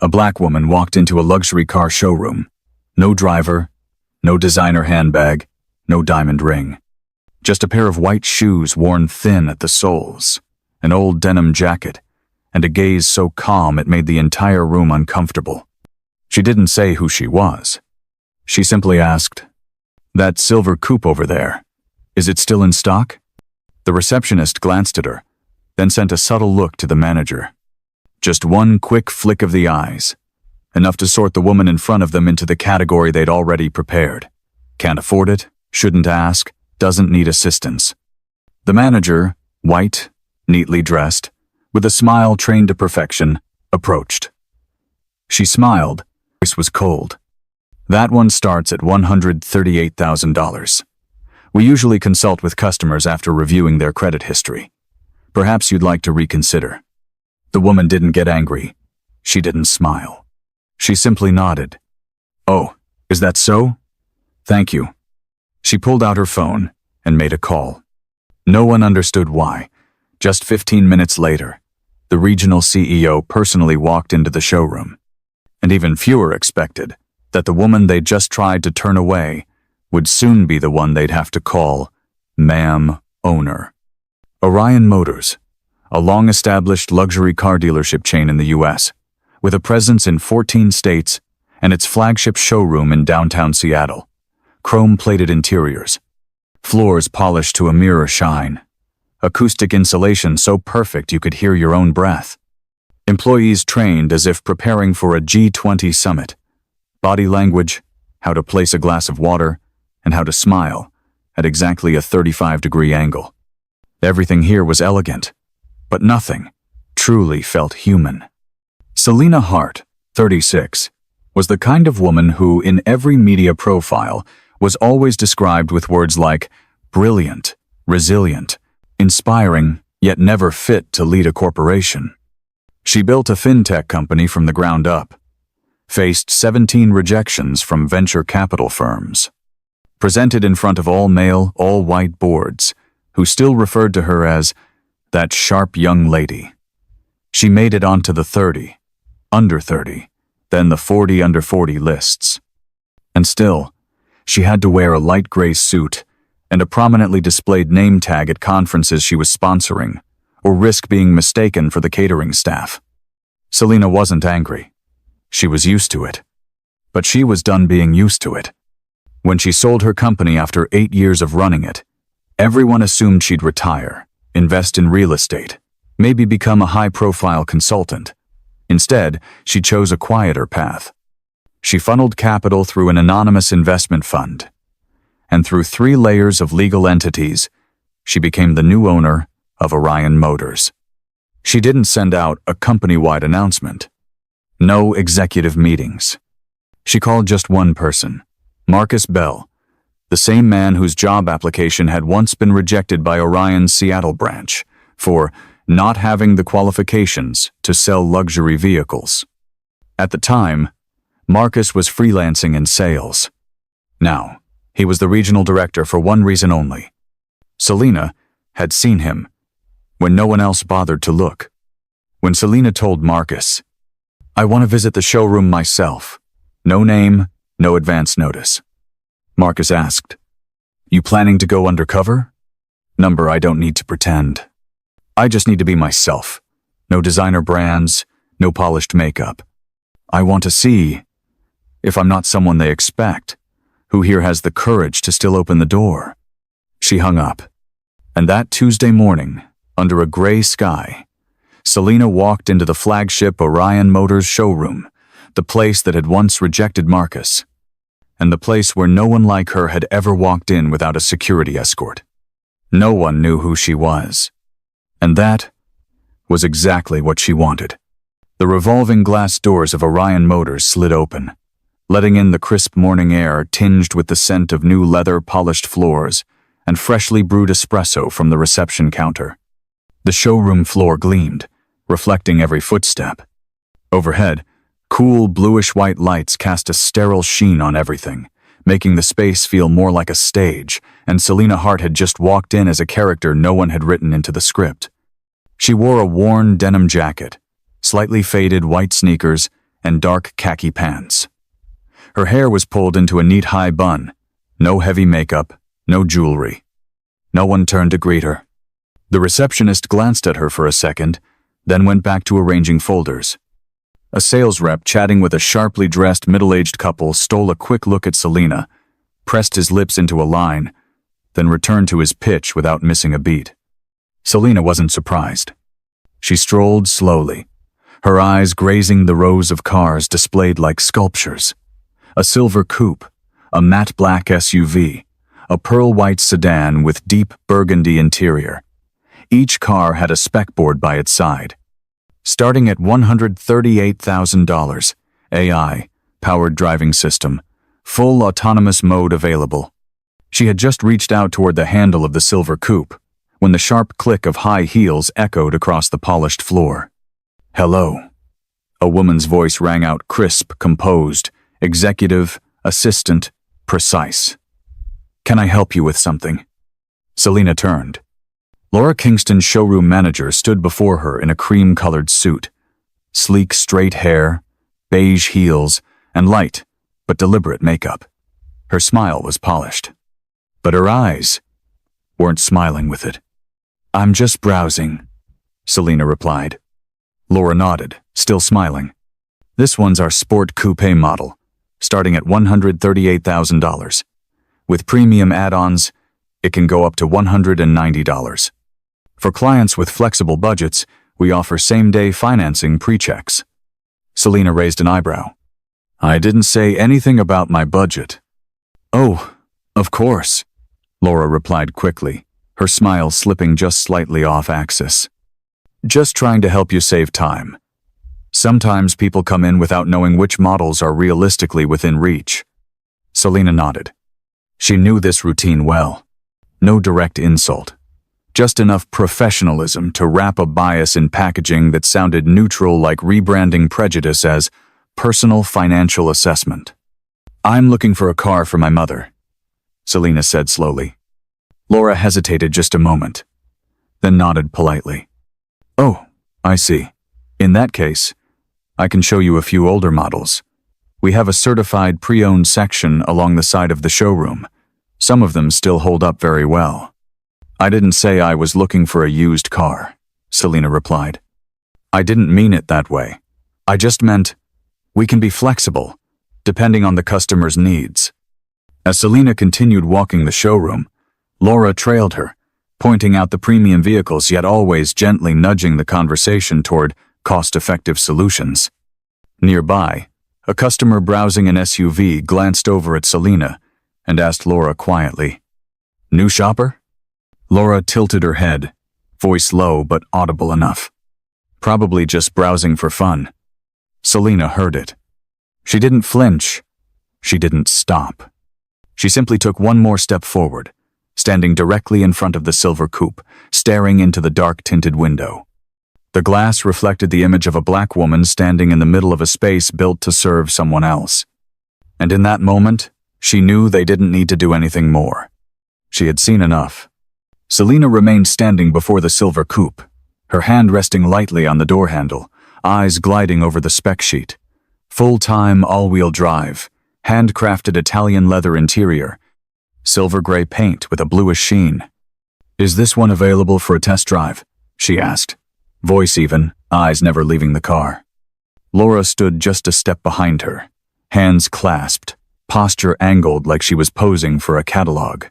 A black woman walked into a luxury car showroom. No driver, no designer handbag, no diamond ring. Just a pair of white shoes worn thin at the soles, an old denim jacket, and a gaze so calm it made the entire room uncomfortable. She didn't say who she was. She simply asked, "That silver coupe over there, is it still in stock?" The receptionist glanced at her, then sent a subtle look to the manager. Just one quick flick of the eyes, enough to sort the woman in front of them into the category they'd already prepared. Can't afford it, shouldn't ask, doesn't need assistance. The manager, white, neatly dressed, with a smile trained to perfection, approached. She smiled. Her voice was cold. "That one starts at $138,000. We usually consult with customers after reviewing their credit history. Perhaps you'd like to reconsider." The woman didn't get angry. She didn't smile. She simply nodded. "Oh, is that so? Thank you." She pulled out her phone and made a call. No one understood why. Just 15 minutes later, the regional CEO personally walked into the showroom. And even fewer expected that the woman they just tried to turn away would soon be the one they'd have to call Ma'am Owner. Orion Motors, a long-established luxury car dealership chain in the U.S., with a presence in 14 states and its flagship showroom in downtown Seattle. Chrome-plated interiors, floors polished to a mirror shine, acoustic insulation so perfect you could hear your own breath. Employees trained as if preparing for a G20 summit. Body language, how to place a glass of water, and how to smile at exactly a 35-degree angle. Everything here was elegant, but nothing truly felt human. Selena Hart, 36, was the kind of woman who, in every media profile, was always described with words like brilliant, resilient, inspiring, yet never fit to lead a corporation. She built a fintech company from the ground up, faced 17 rejections from venture capital firms, presented in front of all-male, all-white boards, who still referred to her as that sharp young lady. She made it onto the 30, under 30, then the 40 under 40 lists. And still, she had to wear a light gray suit and a prominently displayed name tag at conferences she was sponsoring, or risk being mistaken for the catering staff. Selena wasn't angry. She was used to it. But she was done being used to it. When she sold her company after 8 years of running it, everyone assumed she'd retire, invest in real estate, maybe become a high-profile consultant. Instead, she chose a quieter path. She funneled capital through an anonymous investment fund, and through 3 layers of legal entities, she became the new owner of Orion Motors. She didn't send out a company-wide announcement. No executive meetings. She called just one person, Marcus Bell, the same man whose job application had once been rejected by Orion's Seattle branch for not having the qualifications to sell luxury vehicles. At the time, Marcus was freelancing in sales. Now, he was the regional director for one reason only. Selena had seen him when no one else bothered to look. When Selena told Marcus, "I want to visit the showroom myself. No name, no advance notice." Marcus asked, "You planning to go undercover?" "Number, I don't need to pretend. I just need to be myself. No designer brands, no polished makeup. I want to see, if I'm not someone they expect, who here has the courage to still open the door." She hung up. And that Tuesday morning, under a gray sky, Selena walked into the flagship Orion Motors showroom, the place that had once rejected Marcus, and the place where no one like her had ever walked in without a security escort. No one knew who she was. And that was exactly what she wanted. The revolving glass doors of Orion Motors slid open, letting in the crisp morning air tinged with the scent of new leather-polished floors and freshly brewed espresso from the reception counter. The showroom floor gleamed, reflecting every footstep. Overhead, cool bluish-white lights cast a sterile sheen on everything, making the space feel more like a stage, and Selena Hart had just walked in as a character no one had written into the script. She wore a worn denim jacket, slightly faded white sneakers, and dark khaki pants. Her hair was pulled into a neat high bun. No heavy makeup, no jewelry. No one turned to greet her. The receptionist glanced at her for a second, then went back to arranging folders. A sales rep chatting with a sharply dressed middle-aged couple stole a quick look at Selena, pressed his lips into a line, then returned to his pitch without missing a beat. Selena wasn't surprised. She strolled slowly, her eyes grazing the rows of cars displayed like sculptures. A silver coupe, a matte black SUV, a pearl-white sedan with deep burgundy interior. Each car had a spec board by its side. Starting at $138,000, AI, powered driving system, full autonomous mode available. She had just reached out toward the handle of the silver coupe when the sharp click of high heels echoed across the polished floor. "Hello." A woman's voice rang out, crisp, composed, executive, assistant, precise. "Can I help you with something?" Selena turned. Laura Kingston's showroom manager stood before her in a cream-colored suit. Sleek, straight hair, beige heels, and light, but deliberate makeup. Her smile was polished. But her eyes weren't smiling with it. "I'm just browsing," Selena replied. Laura nodded, still smiling. "This one's our sport coupe model, starting at $138,000. With premium add-ons, it can go up to $190. For clients with flexible budgets, we offer same-day financing pre-checks." Selena raised an eyebrow. "I didn't say anything about my budget." "Oh, of course," Laura replied quickly, her smile slipping just slightly off axis. "Just trying to help you save time. Sometimes people come in without knowing which models are realistically within reach." Selena nodded. She knew this routine well. No direct insult. Just enough professionalism to wrap a bias in packaging that sounded neutral, like rebranding prejudice as personal financial assessment. "I'm looking for a car for my mother," Selena said slowly. Laura hesitated just a moment, then nodded politely. "Oh, I see. In that case, I can show you a few older models. We have a certified pre-owned section along the side of the showroom. Some of them still hold up very well." "I didn't say I was looking for a used car," Selena replied. "I didn't mean it that way. I just meant we can be flexible, depending on the customer's needs." As Selena continued walking the showroom, Laura trailed her, pointing out the premium vehicles yet always gently nudging the conversation toward cost-effective solutions. Nearby, a customer browsing an SUV glanced over at Selena and asked Laura quietly, "New shopper?" Laura tilted her head, voice low but audible enough. "Probably just browsing for fun." Selena heard it. She didn't flinch. She didn't stop. She simply took one more step forward, standing directly in front of the silver coupe, staring into the dark-tinted window. The glass reflected the image of a black woman standing in the middle of a space built to serve someone else. And in that moment, she knew they didn't need to do anything more. She had seen enough. Selena remained standing before the silver coupe, her hand resting lightly on the door handle, eyes gliding over the spec sheet. Full-time all-wheel drive, handcrafted Italian leather interior, silver gray paint with a bluish sheen. "Is this one available for a test drive?" she asked, voice even, eyes never leaving the car. Laura stood just a step behind her, hands clasped, posture angled like she was posing for a catalog.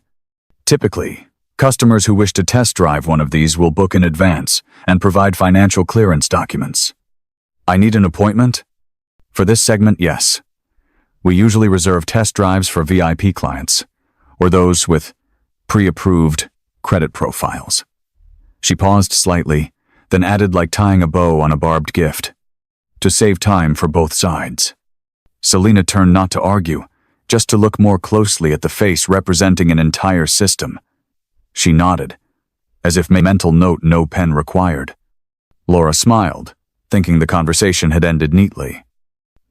Typically, customers who wish to test drive one of these will book in advance and provide financial clearance documents. "I need an appointment?" For this segment, yes. We usually reserve test drives for VIP clients, or those with pre-approved credit profiles. She paused slightly, then added like tying a bow on a barbed gift, to save time for both sides. Selena turned not to argue, just to look more closely at the face representing an entire system. She nodded, as if mental note no pen required. Laura smiled, thinking the conversation had ended neatly.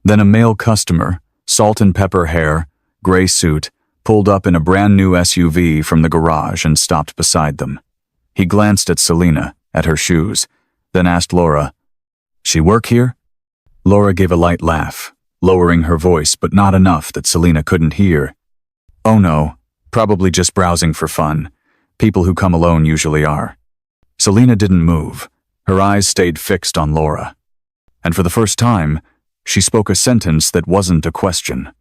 Then a male customer, salt and pepper hair, gray suit, pulled up in a brand new SUV from the garage and stopped beside them. He glanced at Selena, at her shoes, then asked Laura, "She work here?" Laura gave a light laugh, lowering her voice but not enough that Selina couldn't hear. Oh no, probably just browsing for fun. People who come alone usually are. Selina didn't move. Her eyes stayed fixed on Laura. And for the first time, she spoke a sentence that wasn't a question.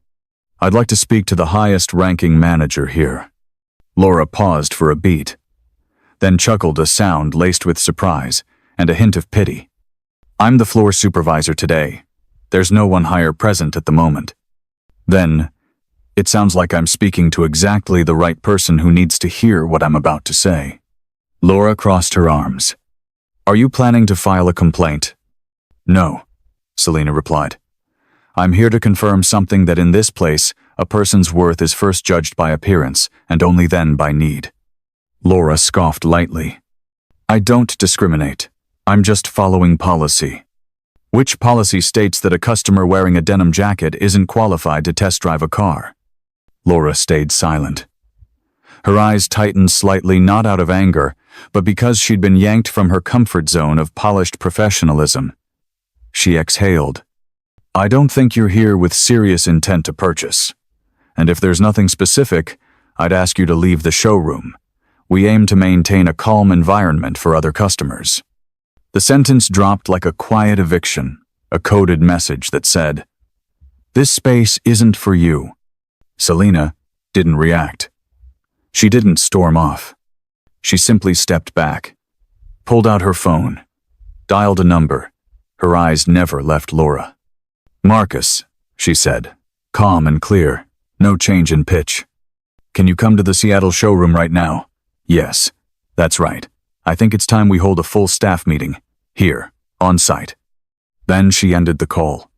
I'd like to speak to the highest-ranking manager here. Laura paused for a beat, then chuckled a sound laced with surprise and a hint of pity. I'm the floor supervisor today. There's no one higher present at the moment. Then, it sounds like I'm speaking to exactly the right person who needs to hear what I'm about to say. Laura crossed her arms. Are you planning to file a complaint? No, Selina replied. I'm here to confirm something that in this place, a person's worth is first judged by appearance and only then by need. Laura scoffed lightly. I don't discriminate. I'm just following policy. Which policy states that a customer wearing a denim jacket isn't qualified to test drive a car? Laura stayed silent. Her eyes tightened slightly, not out of anger, but because she'd been yanked from her comfort zone of polished professionalism. She exhaled. I don't think you're here with serious intent to purchase. And if there's nothing specific, I'd ask you to leave the showroom. We aim to maintain a calm environment for other customers. The sentence dropped like a quiet eviction, a coded message that said, This space isn't for you. Selina didn't react. She didn't storm off. She simply stepped back, pulled out her phone, dialed a number. Her eyes never left Laura. Marcus, she said, calm and clear, no change in pitch. Can you come to the Seattle showroom right now? Yes, that's right. I think it's time we hold a full staff meeting, here, on site. Then she ended the call,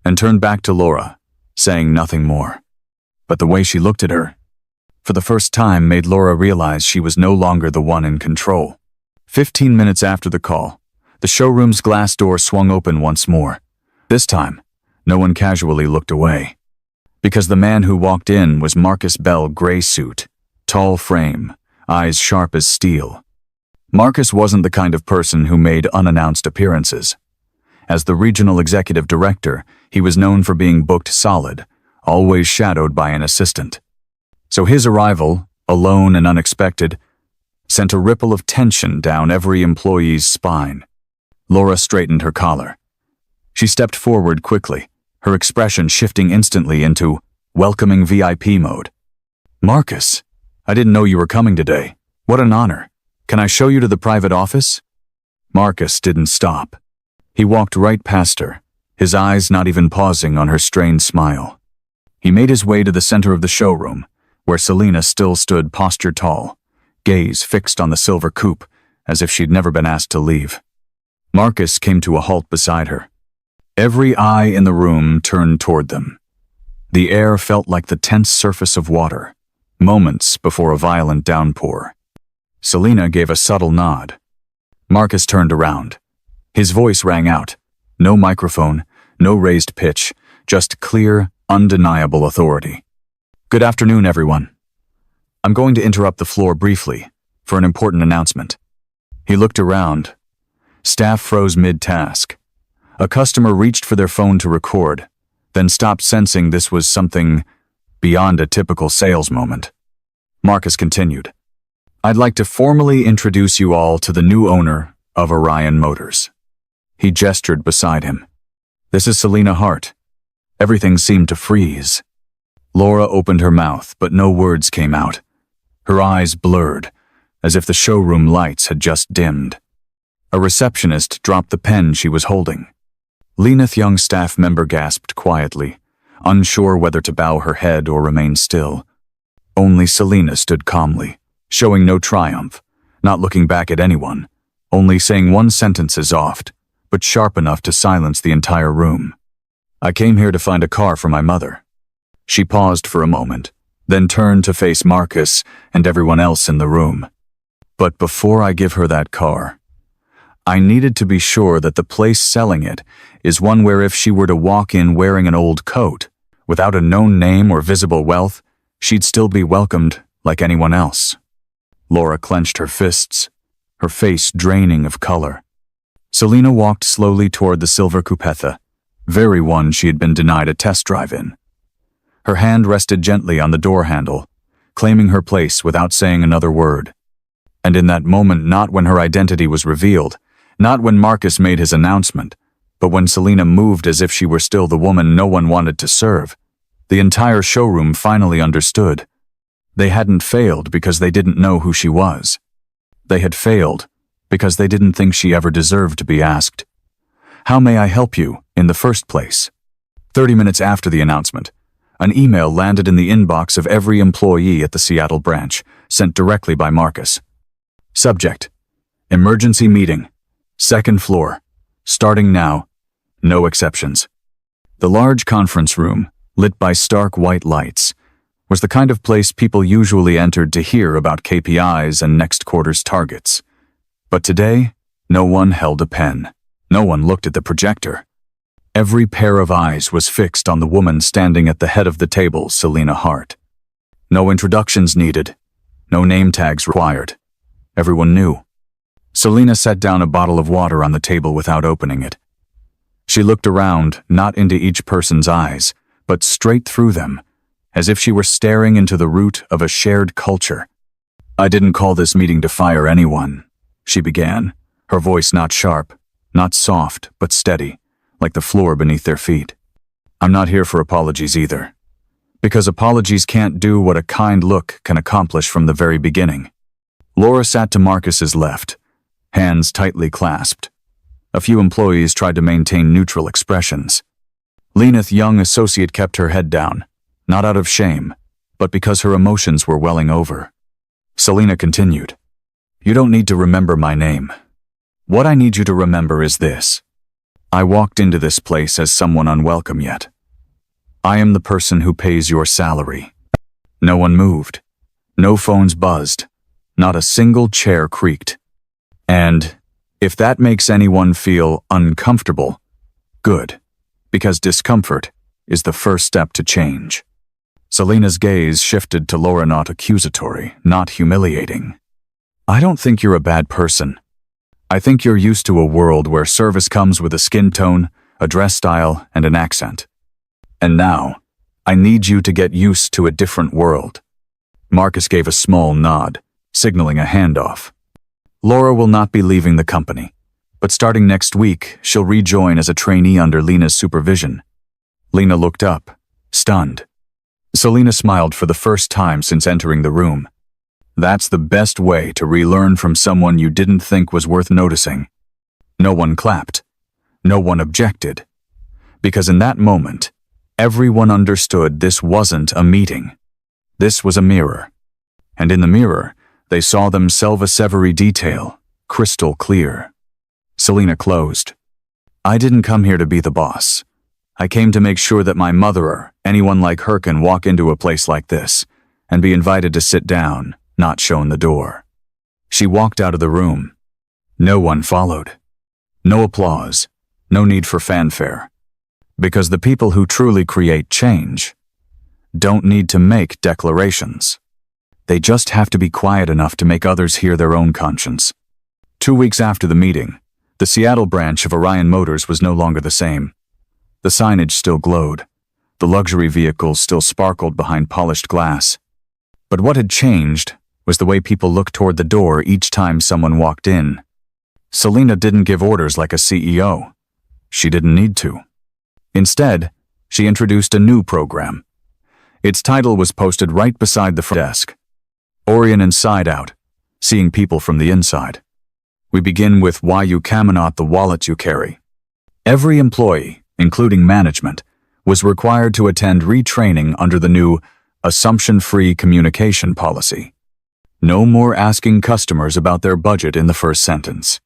and turned back to Laura, saying nothing more. But the way she looked at her, for the first time, made Laura realize she was no longer the one in control. 15 minutes after the call, the showroom's glass door swung open once more. This time, no one casually looked away. Because the man who walked in was Marcus Bell, gray suit, tall frame, eyes sharp as steel. Marcus wasn't the kind of person who made unannounced appearances. As the regional executive director, he was known for being booked solid, always shadowed by an assistant. So his arrival, alone and unexpected, sent a ripple of tension down every employee's spine. Laura straightened her collar. She stepped forward quickly, her expression shifting instantly into welcoming VIP mode. Marcus, I didn't know you were coming today. What an honor. Can I show you to the private office? Marcus didn't stop. He walked right past her, his eyes not even pausing on her strained smile. He made his way to the center of the showroom, where Selina still stood posture tall, gaze fixed on the silver coupe, as if she'd never been asked to leave. Marcus came to a halt beside her. Every eye in the room turned toward them. The air felt like the tense surface of water, moments before a violent downpour. Selina gave a subtle nod. Marcus turned around. His voice rang out. No microphone, no raised pitch, just clear, undeniable authority. Good afternoon, everyone. I'm going to interrupt the floor briefly for an important announcement. He looked around. Staff froze mid-task. A customer reached for their phone to record, then stopped, sensing this was something beyond a typical sales moment. Marcus continued. I'd like to formally introduce you all to the new owner of Orion Motors. He gestured beside him. This is Selina Hart. Everything seemed to freeze. Laura opened her mouth, but no words came out. Her eyes blurred, as if the showroom lights had just dimmed. A receptionist dropped the pen she was holding. Lenath young staff member gasped quietly, unsure whether to bow her head or remain still. Only Selina stood calmly, showing no triumph, not looking back at anyone, only saying one sentence oft, but sharp enough to silence the entire room. I came here to find a car for my mother. She paused for a moment, then turned to face Marcus and everyone else in the room. But before I give her that car, I needed to be sure that the place selling it is one where if she were to walk in wearing an old coat, without a known name or visible wealth, she'd still be welcomed like anyone else. Laura clenched her fists, her face draining of color. Selina walked slowly toward the silver coupetha, very one she had been denied a test drive in. Her hand rested gently on the door handle, claiming her place without saying another word. And in that moment, not when her identity was revealed, not when Marcus made his announcement, but when Selena moved as if she were still the woman no one wanted to serve, the entire showroom finally understood. They hadn't failed because they didn't know who she was. They had failed because they didn't think she ever deserved to be asked, "How may I help you?" in the first place. 30 minutes after the announcement, an email landed in the inbox of every employee at the Seattle branch, sent directly by Marcus. Subject: Emergency meeting. Second floor. Starting now. No exceptions. The large conference room, lit by stark white lights, was the kind of place people usually entered to hear about KPIs and next quarter's targets. But today, no one held a pen. No one looked at the projector. Every pair of eyes was fixed on the woman standing at the head of the table, Selena Hart. No introductions needed. No name tags required. Everyone knew. Selena set down a bottle of water on the table without opening it. She looked around, not into each person's eyes, but straight through them, as if she were staring into the root of a shared culture. "I didn't call this meeting to fire anyone," she began, her voice not sharp, not soft, but steady, like the floor beneath their feet. "I'm not here for apologies either, because apologies can't do what a kind look can accomplish from the very beginning." Laura sat to Marcus's left, hands tightly clasped. A few employees tried to maintain neutral expressions. Lena's young associate kept her head down, not out of shame, but because her emotions were welling over. Selena continued, "You don't need to remember my name. What I need you to remember is this. I walked into this place as someone unwelcome yet. I am the person who pays your salary." No one moved. No phones buzzed. Not a single chair creaked. And if that makes anyone feel uncomfortable, good, because discomfort is the first step to change. Selena's gaze shifted to Laura, not accusatory, not humiliating. "I don't think you're a bad person. I think you're used to a world where service comes with a skin tone, a dress style, and an accent. And now, I need you to get used to a different world." Marcus gave a small nod, signaling a handoff. "Laura will not be leaving the company, but starting next week, she'll rejoin as a trainee under Lena's supervision." Lena looked up, stunned. Selena smiled for the first time since entering the room. That's the best way to relearn from someone you didn't think was worth noticing. No one clapped. No one objected. Because in that moment, everyone understood this wasn't a meeting. This was a mirror. And in the mirror, they saw themselves every detail, crystal clear. Selena closed. "I didn't come here to be the boss. I came to make sure that my mother or anyone like her can walk into a place like this and be invited to sit down, not shown the door." She walked out of the room. No one followed. No applause. No need for fanfare. Because the people who truly create change don't need to make declarations. They just have to be quiet enough to make others hear their own conscience. 2 weeks after the meeting, the Seattle branch of Orion Motors was no longer the same. The signage still glowed. The luxury vehicles still sparkled behind polished glass. But what had changed was the way people looked toward the door each time someone walked in. Selena didn't give orders like a CEO. She didn't need to. Instead, she introduced a new program. Its title was posted right beside the front desk. Orion Inside Out, seeing people from the inside. We begin with why you cannot the wallet you carry. Every employee, including management, was required to attend retraining under the new assumption-free communication policy. No more asking customers about their budget in the first sentence.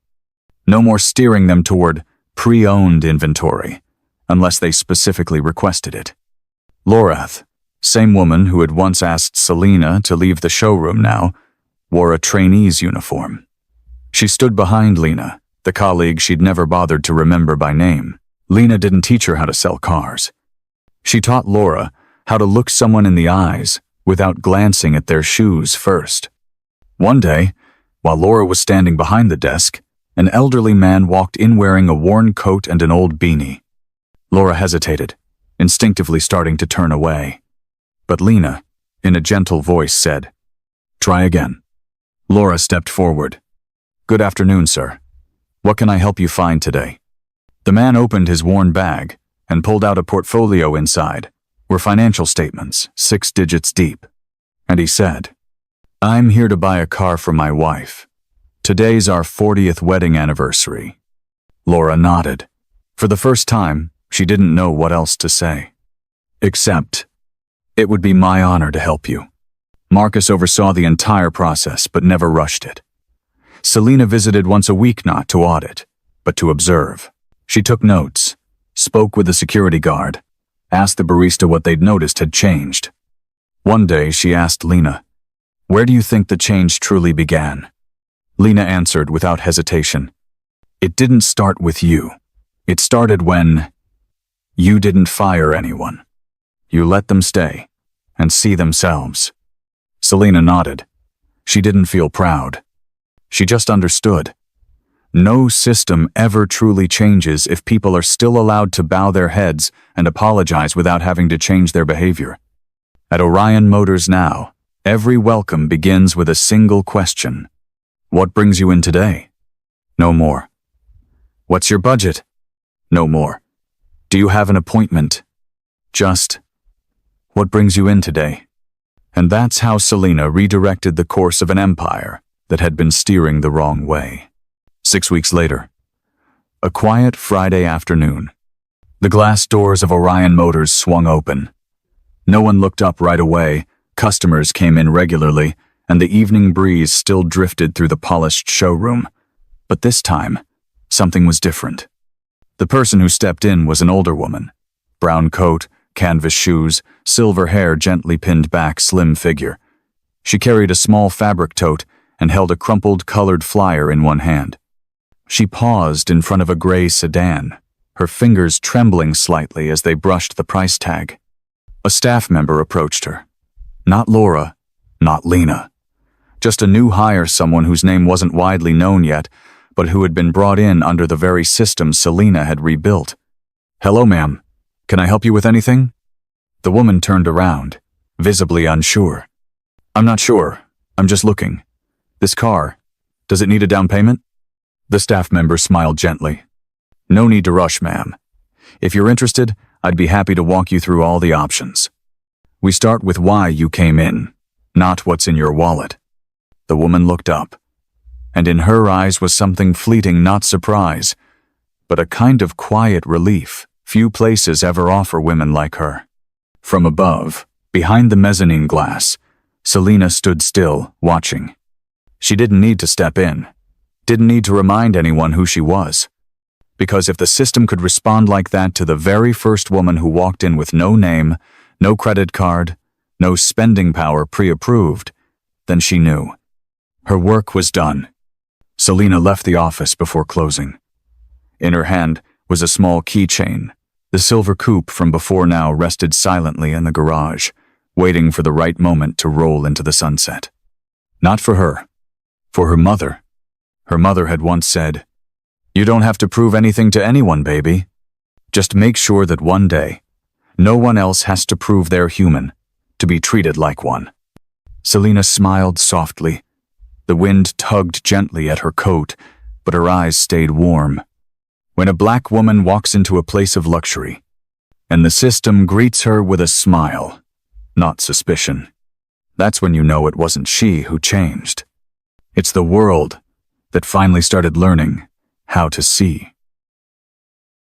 No more steering them toward pre-owned inventory, unless they specifically requested it. Laurath, same woman who had once asked Selena to leave the showroom now, wore a trainee's uniform. She stood behind Lena, the colleague she'd never bothered to remember by name. Lena didn't teach her how to sell cars. She taught Laura how to look someone in the eyes without glancing at their shoes first. One day, while Laura was standing behind the desk, an elderly man walked in wearing a worn coat and an old beanie. Laura hesitated, instinctively starting to turn away. But Lena, in a gentle voice, said, "Try again." Laura stepped forward. "Good afternoon, sir. What can I help you find today?" The man opened his worn bag and pulled out a portfolio. Inside were financial statements, 6 digits deep. And he said, "I'm here to buy a car for my wife. Today's our 40th wedding anniversary." Laura nodded. For the first time, she didn't know what else to say. Except, "It would be my honor to help you." Marcus oversaw the entire process but never rushed it. Selena visited once a week, not to audit, but to observe. She took notes, spoke with the security guard, asked the barista what they'd noticed had changed. One day she asked Lena, "Where do you think the change truly began?" Lena answered without hesitation, "It didn't start with you. It started when you didn't fire anyone. You let them stay and see themselves." Selena nodded. She didn't feel proud. She just understood. No system ever truly changes if people are still allowed to bow their heads and apologize without having to change their behavior. At Orion Motors now, every welcome begins with a single question. "What brings you in today?" "No more." "What's your budget?" "No more." "Do you have an appointment?" Just, "What brings you in today?" And that's how Selena redirected the course of an empire that had been steering the wrong way. 6 weeks later, a quiet Friday afternoon, the glass doors of Orion Motors swung open. No one looked up right away, customers came in regularly, and the evening breeze still drifted through the polished showroom. But this time, something was different. The person who stepped in was an older woman. Brown coat, canvas shoes, silver hair gently pinned back, slim figure. She carried a small fabric tote and held a crumpled colored flyer in one hand. She paused in front of a gray sedan, her fingers trembling slightly as they brushed the price tag. A staff member approached her. Not Laura, not Lena. Just a new hire, someone whose name wasn't widely known yet, but who had been brought in under the very system Selena had rebuilt. "Hello, ma'am. Can I help you with anything?" The woman turned around, visibly unsure. "I'm not sure. I'm just looking. This car, does it need a down payment?" The staff member smiled gently. "No need to rush, ma'am. If you're interested, I'd be happy to walk you through all the options. We start with why you came in, not what's in your wallet." The woman looked up, and in her eyes was something fleeting, not surprise, but a kind of quiet relief few places ever offer women like her. From above, behind the mezzanine glass, Selena stood still, watching. She didn't need to step in, didn't need to remind anyone who she was. Because if the system could respond like that to the very first woman who walked in with no name, no credit card, no spending power pre-approved, then she knew. Her work was done. Selena left the office before closing. In her hand was a small keychain. The silver coupe from before now rested silently in the garage, waiting for the right moment to roll into the sunset. Not for her, for her mother. Her mother had once said, "You don't have to prove anything to anyone, baby. Just make sure that one day, no one else has to prove they're human, to be treated like one." Selena smiled softly. The wind tugged gently at her coat, but her eyes stayed warm. When a black woman walks into a place of luxury, and the system greets her with a smile, not suspicion, that's when you know it wasn't she who changed. It's the world that finally started learning how to see.